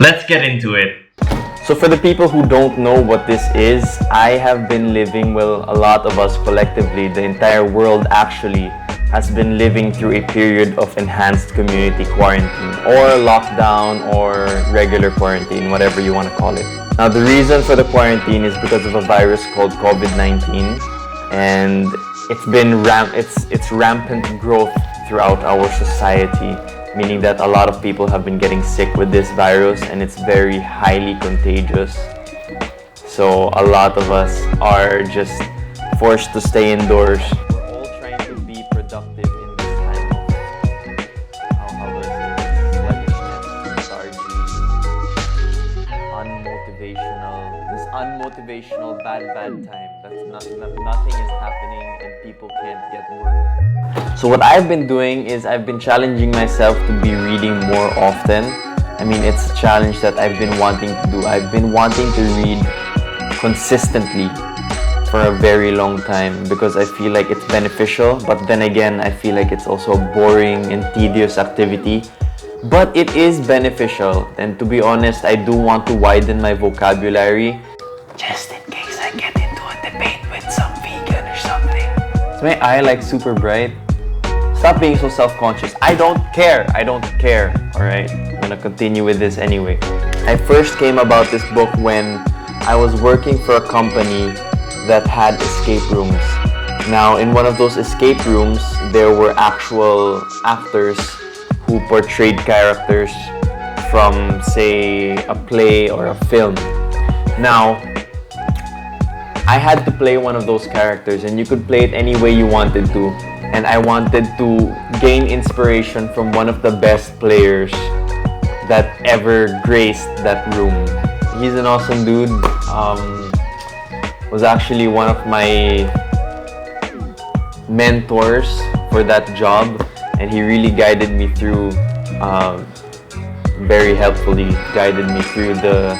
Let's get into it. So for the people who don't know what this is, I have been living, well, a lot of us collectively, the entire world actually, has been living through a period of enhanced community quarantine or lockdown or regular quarantine, whatever you want to call it. Now the reason for the quarantine is because of a virus called COVID-19, and it's rampant growth throughout our society, meaning that a lot of people have been getting sick with this virus and it's very highly contagious. So a lot of us are just forced to stay indoors. We're all trying to be productive in this time of, how do I say this, sluggishness, lethargy, unmotivational, bad time. Nothing is happening and people can't get work. So what I've been doing is I've been challenging myself to be reading more often. I mean, it's a challenge that I've been wanting to do. I've been wanting to read consistently for a very long time because I feel like it's beneficial, but then again, I feel like it's also a boring and tedious activity. But it is beneficial, and to be honest, I do want to widen my vocabulary just in case I get into a debate with some vegan or something. Is my eye like super bright? Stop being so self-conscious. I don't care. Alright, I'm gonna continue with this anyway. I first came about this book when I was working for a company that had escape rooms. Now, in one of those escape rooms, there were actual actors who portrayed characters from, say, a play or a film. Now, I had to play one of those characters, and you could play it any way you wanted to. And I wanted to gain inspiration from one of the best players that ever graced that room. He's an awesome dude. Was actually one of my mentors for that job, and he really guided me through, very helpfully guided me through the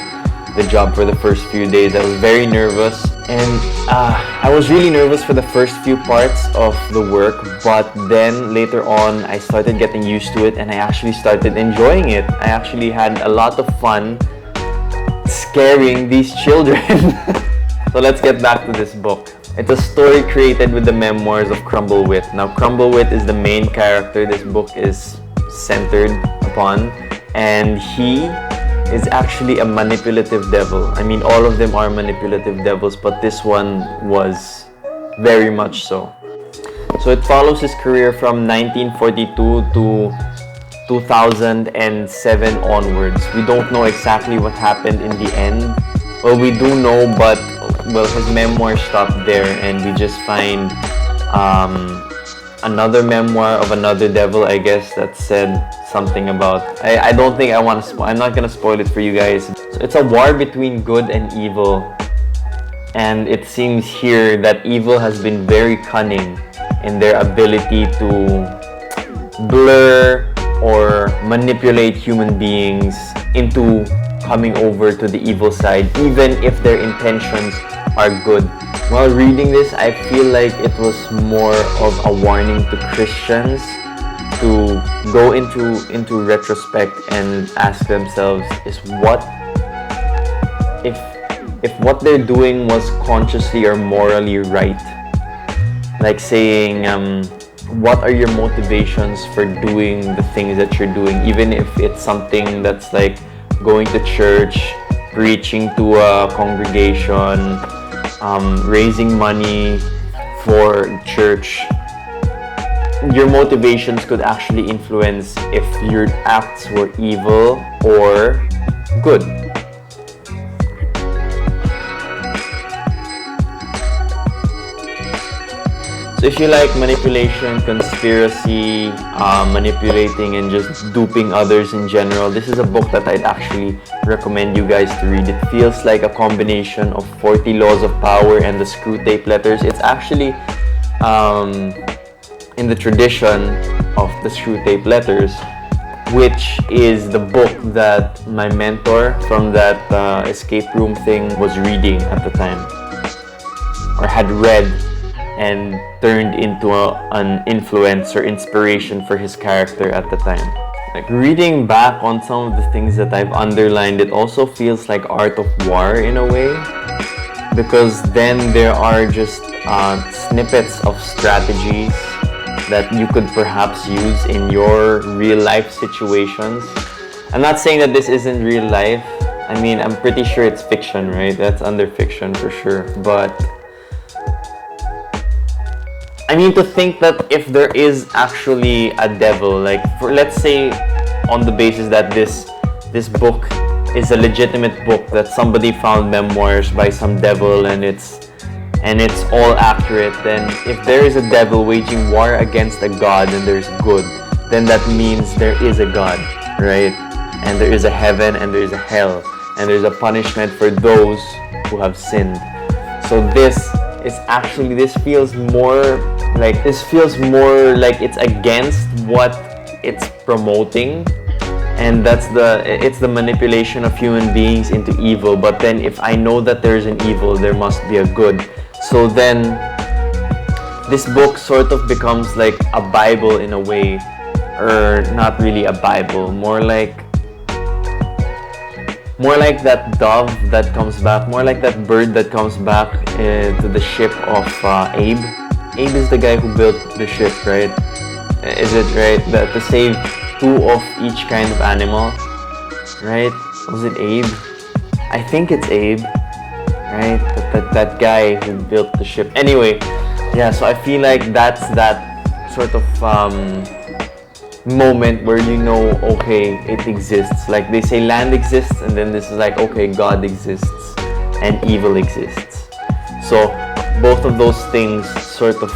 job for the first few days. I was very nervous, and I was really nervous for the first few parts of the work, but then later on I started getting used to it and I actually started enjoying it. I actually had a lot of fun scaring these children. So let's get back to this book. It's a story created with the memoirs of Crumblewit. Now, Crumblewit is the main character this book is centered upon, and he is actually a manipulative devil. I mean, all of them are manipulative devils, but this one was very much so. So it follows his career from 1942 to 2007 onwards. We don't know exactly what happened in the end. Well, we do know, but his memoir stopped there, and we just find another memoir of another devil, I guess, that said something about, I don't think I want to I'm not gonna spoil it for you guys. It's a war between good and evil, and it seems here that evil has been very cunning in their ability to blur or manipulate human beings into coming over to the evil side, even if their intentions are good. While reading this, I feel like it was more of a warning to Christians to go into retrospect and ask themselves, is what if what they're doing was consciously or morally right? Like saying, what are your motivations for doing the things that you're doing, even if it's something that's like going to church, preaching to a congregation, raising money for church. Your motivations could actually influence if your acts were evil or good. So if you like manipulation, conspiracy, manipulating and just duping others in general, this is a book that I'd actually recommend you guys to read. It feels like a combination of 40 Laws of Power and the Screwtape Letters. It's actually in the tradition of the Screwtape Letters, which is the book that my mentor from that escape room thing was reading at the time, or had read and turned into an influence or inspiration for his character at the time. Like reading back on some of the things that I've underlined, it also feels like Art of War in a way, because then there are just snippets of strategies that you could perhaps use in your real life situations. I'm not saying that this isn't real life. I mean, I'm pretty sure it's fiction, right? That's under fiction for sure. But I mean, to think that if there is actually a devil, like for, let's say on the basis that this book is a legitimate book, that somebody found memoirs by some devil and it's all accurate, then if there is a devil waging war against a god and there's good, then that means there is a god, right? And there is a heaven and there is a hell, and there's a punishment for those who have sinned. So this feels more like it's against what it's promoting, and it's the manipulation of human beings into evil. But then if I know that there is an evil, there must be a good. So then this book sort of becomes like a Bible in a way, or not really a Bible, more like that dove that comes back, more like that bird that comes back to the ship of Abe. Abe is the guy who built the ship, right? Is it right? That to save 2 of each kind of animal, right? Was it Abe? I think it's Abe, right? That guy who built the ship. Anyway, yeah, so I feel like that's that sort of moment where you know, okay, it exists. Like they say land exists, and then this is like, okay, God exists and evil exists. So both of those things sort of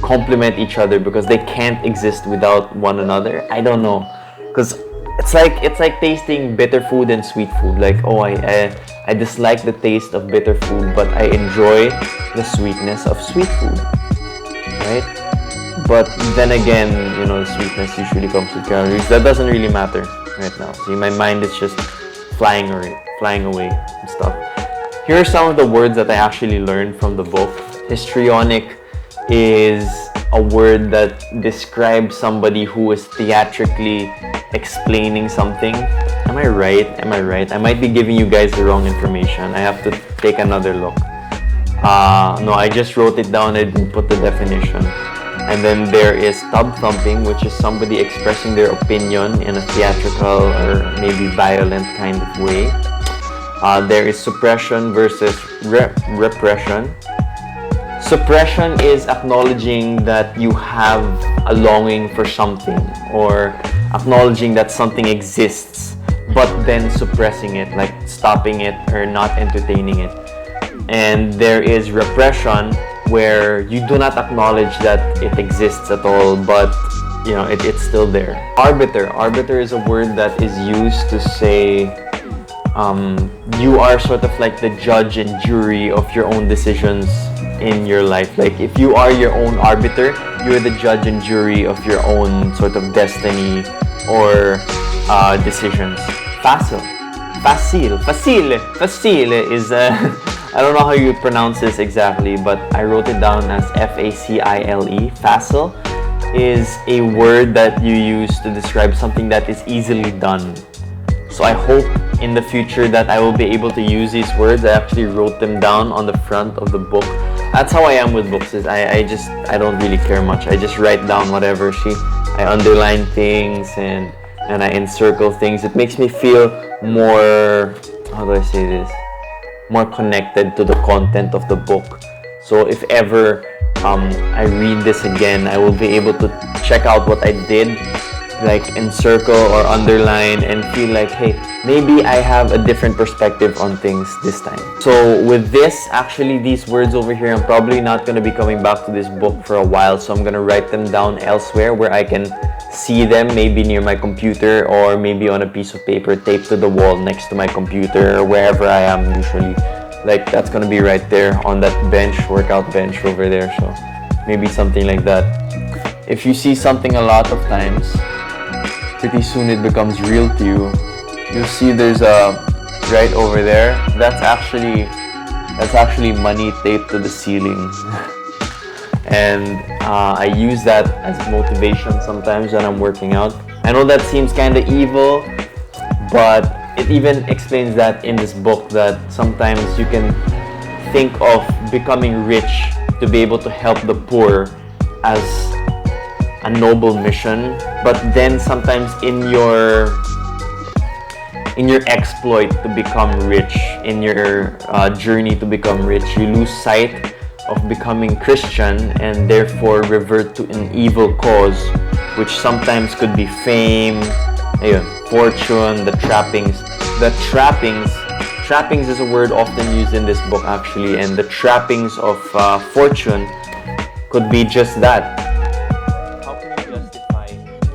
complement each other because they can't exist without one another. I don't know, because it's like tasting bitter food and sweet food. Like, oh, I dislike the taste of bitter food, but I enjoy the sweetness of sweet food, right? But then again, you know, the sweetness usually comes with calories. That doesn't really matter right now. See, my mind is just flying away and stuff. Here are some of the words that I actually learned from the book. Histrionic is a word that describes somebody who is theatrically explaining something. Am I right? I might be giving you guys the wrong information. I have to take another look. No, I just wrote it down. I didn't put the definition. And then there is tub thumping, which is somebody expressing their opinion in a theatrical or maybe violent kind of way. There is suppression versus repression. Suppression is acknowledging that you have a longing for something, or acknowledging that something exists, but then suppressing it, like stopping it or not entertaining it. And there is repression, where you do not acknowledge that it exists at all, but you know it's still there. Arbiter is a word that is used to say you are sort of like the judge and jury of your own decisions in your life. Like if you are your own arbiter, you're the judge and jury of your own sort of destiny or decisions. Facile is I don't know how you pronounce this exactly, but I wrote it down as F-A-C-I-L-E. Facile is a word that you use to describe something that is easily done. So I hope in the future that I will be able to use these words. I actually wrote them down on the front of the book. That's how I am with books. I don't really care much. I just write down whatever. I underline things and I encircle things. It makes me feel more, how do I say this? More connected to the content of the book. So if ever I read this again, I will be able to check out what I did, like encircle or underline, and feel like, hey, maybe I have a different perspective on things this time. So with this, actually these words over here, I'm probably not going to be coming back to this book for a while, so I'm going to write them down elsewhere where I can see them, maybe near my computer or maybe on a piece of paper taped to the wall next to my computer or wherever I am usually. Like that's going to be right there on that bench, workout bench over there. So maybe something like that. If you see something a lot of times, pretty soon it becomes real to you. You'll see there's a right over there. That's actually money taped to the ceiling. And I use that as motivation sometimes when I'm working out. I know that seems kind of evil, but it even explains that in this book, that sometimes you can think of becoming rich to be able to help the poor as a noble mission, but then sometimes in your exploit to become rich, in your journey to become rich, you lose sight of becoming Christian and therefore revert to an evil cause, which sometimes could be fame, fortune, the trappings. Trappings is a word often used in this book actually, and the trappings of fortune could be just that. How can you justify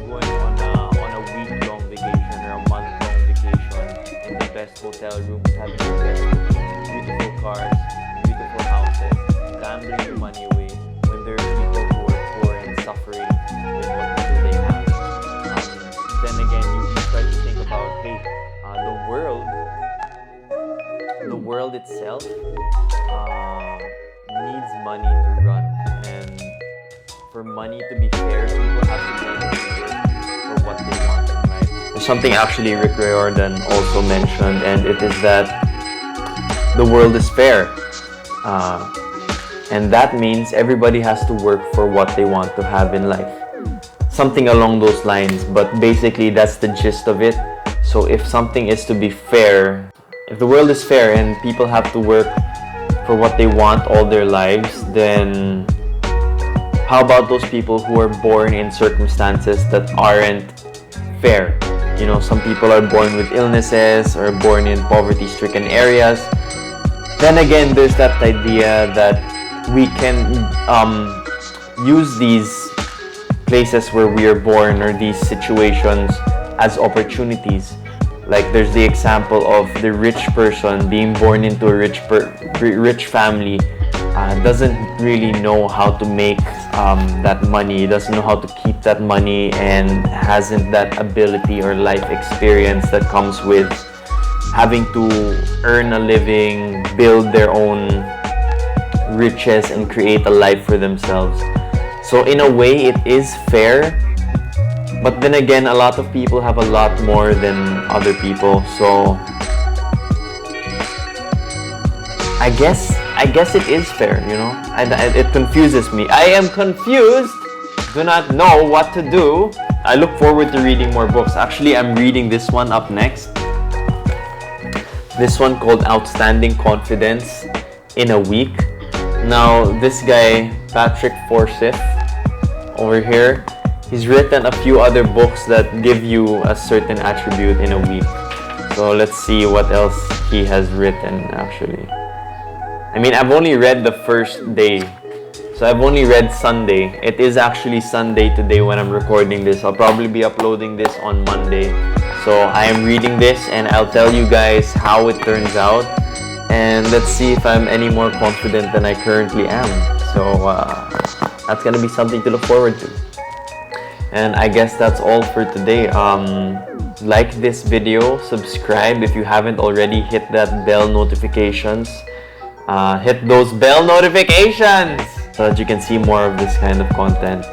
going on a week-long vacation or a month-long vacation in the best hotel rooms, having the best cooking, beautiful cars, beautiful houses, gambling your money away when there are people who are poor and suffering with what little they have? Then again, you try to think about, hey, the world itself needs money to run, and for money to be fair, people have to be able to work for what they want in life. There's something actually Rick Riordan also mentioned, and it is that the world is fair. And that means everybody has to work for what they want to have in life. Something along those lines, but basically that's the gist of it. So if something is to be fair, if the world is fair and people have to work for what they want all their lives, then how about those people who are born in circumstances that aren't fair? You know, some people are born with illnesses or born in poverty-stricken areas. Then again, there's that idea that we can use these places where we are born or these situations as opportunities. Like there's the example of the rich person being born into a rich family, doesn't really know how to make that money, doesn't know how to keep that money, and hasn't that ability or life experience that comes with having to earn a living, build their own riches, and create a life for themselves. So in a way, it is fair. But then again, a lot of people have a lot more than other people. So I guess it is fair, you know. It confuses me. I am confused. Do not know what to do. I look forward to reading more books. Actually, I'm reading this one up next. This one called Outstanding Confidence in a Week. Now, this guy, Patrick Forsyth, over here, he's written a few other books that give you a certain attribute in a week. So let's see what else he has written actually. I mean, I've only read the first day. So I've only read Sunday. It is actually Sunday today when I'm recording this. I'll probably be uploading this on Monday. So I am reading this and I'll tell you guys how it turns out. And let's see if I'm any more confident than I currently am. So that's gonna be something to look forward to. And I guess that's all for today. Like this video, subscribe if you haven't already, hit that bell notifications. Hit those bell notifications so that you can see more of this kind of content.